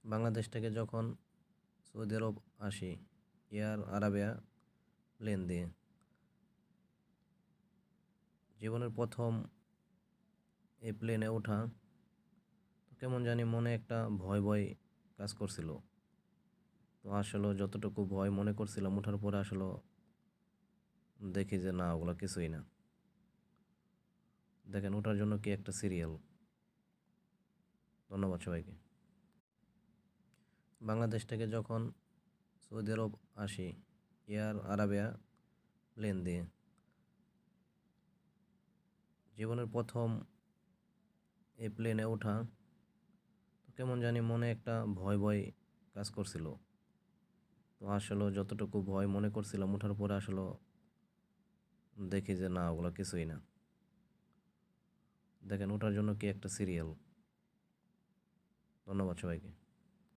বাংলাদেশ থেকে যখন সৌদি আরব আসি এয়ার আরাবিয়া প্লেন দিয়ে, জীবনের প্রথম এই প্লেনে ওঠা, তো কেমন জানি মনে একটা ভয় ভয় কাজ করছিল। তো আসলে যতটুকু ভয় মনে করছিলাম ওঠার পরে আসলে দেখি যে না, ওগুলো কিছুই না। দেখেন, ওঠার জন্য কি একটা সিরিয়াল। ধন্যবাদ সবাইকে। বাংলাদেশ থেকে যখন সৌদি আরব আসি এয়ার আরাবিয়া প্লেন দিয়ে, জীবনের প্রথম এই প্লেনে ওঠা, তো কেমন জানি মনে একটা ভয় ভয় কাজ করছিল। তো আসলে যতটুকু ভয় মনে করছিলাম ওঠার পরে আসলে দেখি যে না, ওগুলো কিছুই না। দেখেন, ওঠার জন্য কি একটা সিরিয়াল। ধন্যবাদ সবাইকে।